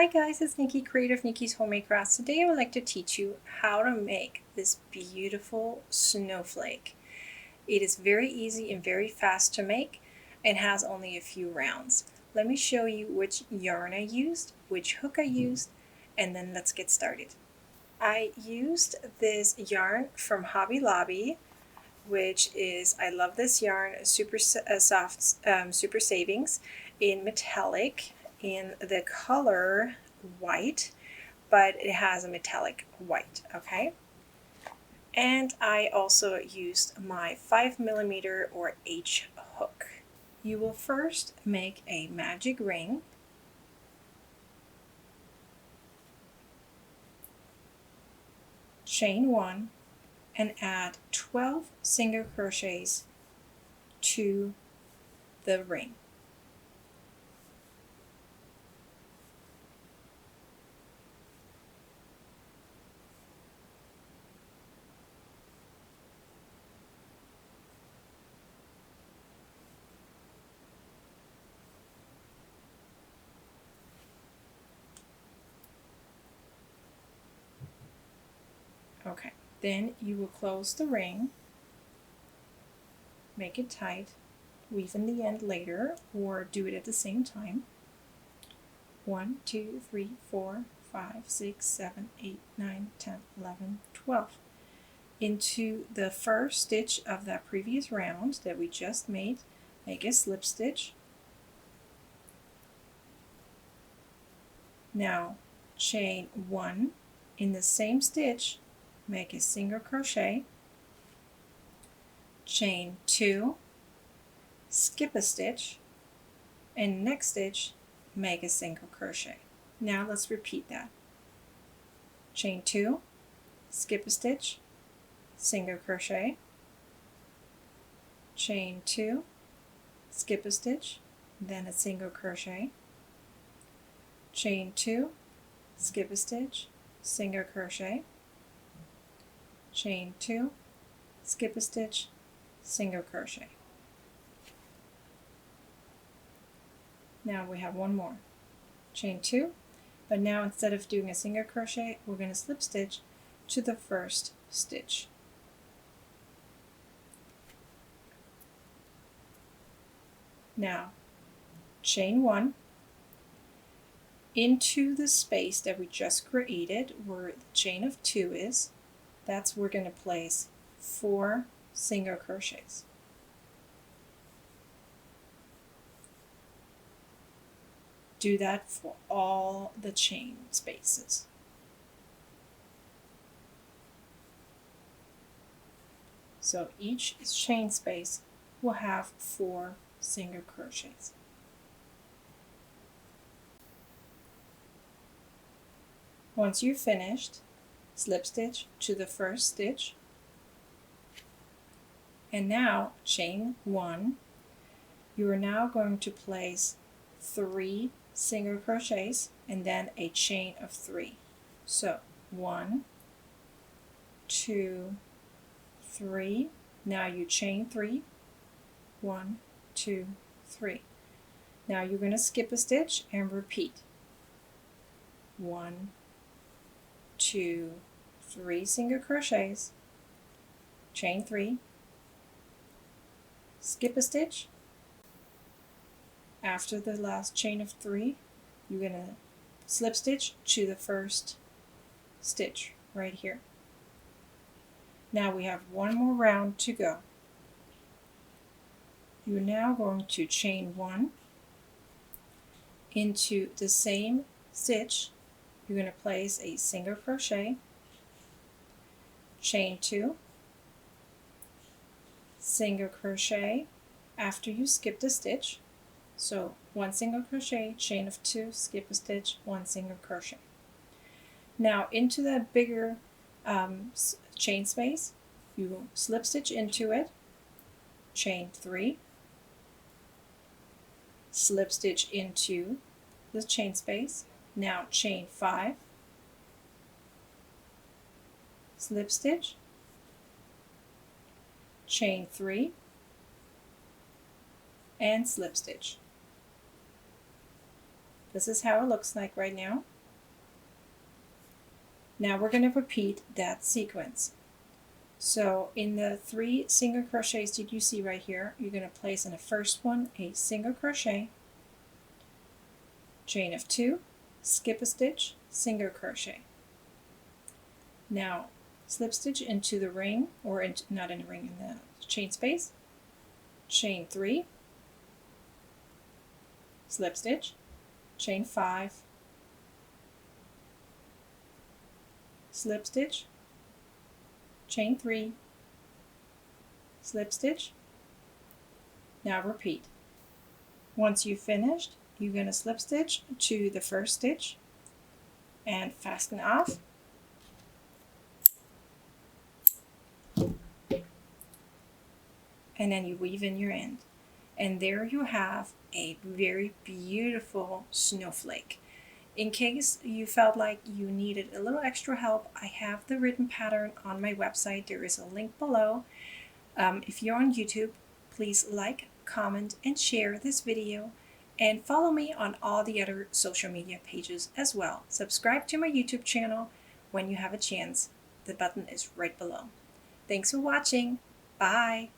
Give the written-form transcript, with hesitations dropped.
Hi guys, it's Nikki, creator of Nikki's Homemade Crafts. Today I would like to teach you how to make this beautiful snowflake. It is very easy and very fast to make and has only a few rounds. Let me show you which yarn I used, which hook I used, and then let's get started. I used this yarn from Hobby Lobby, which is, I love this yarn, super soft, super savings in metallic in the color white, but it has a metallic white, okay? And I also used my 5mm or H hook. You will first make a magic ring. Chain 1 and add 12 single crochets to the ring. Okay, then you will close the ring, make it tight, weave in the end later or do it at the same time. 1, 2, 3, 4, 5, 6, 7, 8, 9, 10, 11, 12. Into the first stitch of that previous round that we just made, make a slip stitch. Now chain 1 in the same stitch, make a single crochet, chain 2, skip a stitch, and next stitch make a single crochet. Now let's repeat that. Chain 2, skip a stitch, single crochet, chain 2, skip a stitch, then a single crochet, chain 2, skip a stitch, single crochet, chain 2, skip a stitch, single crochet. Now we have one more. Chain 2, but now instead of doing a single crochet, we're going to slip stitch to the first stitch. Now chain 1 into the space that we just created where the chain of 2 is. That's where we're going to place 4 single crochets. Do that for all the chain spaces. So each chain space will have 4 single crochets. Once you've finished, slip stitch to the first stitch, and now chain 1. You are now going to place 3 single crochets and then a chain of 3. So 1, 2, 3. Now you chain 3. 1, 2, 3. Now you're going to skip a stitch and repeat. 1, 2, 3 single crochets, chain 3, skip a stitch. After the last chain of 3, you're going to slip stitch to the first stitch right here. Now we have one more round to go. You're now going to chain 1 into the same stitch. You're going to place a single crochet, chain 2, single crochet after you skip the stitch. So 1 single crochet, chain of 2, skip a stitch, 1 single crochet. Now into that bigger chain space, you will slip stitch into it, chain 3, slip stitch into the chain space. Now chain 5, slip stitch, chain 3, and slip stitch. This is how it looks like right now. Now we're going to repeat that sequence. So in the 3 single crochets that you see right here, you're going to place in the first one a single crochet, chain of 2, skip a stitch, single crochet. Now slip stitch into the ring, or not in the ring, in the chain space, chain 3, slip stitch, chain 5, slip stitch, chain 3, slip stitch. Now repeat. Once you've finished, you're going to slip stitch to the first stitch and fasten off. And then you weave in your end. And there you have a very beautiful snowflake. In case you felt like you needed a little extra help, I have the written pattern on my website. There is a link below. If you're on YouTube, please like, comment, and share this video. And follow me on all the other social media pages as well. Subscribe to my YouTube channel when you have a chance. The button is right below. Thanks for watching. Bye.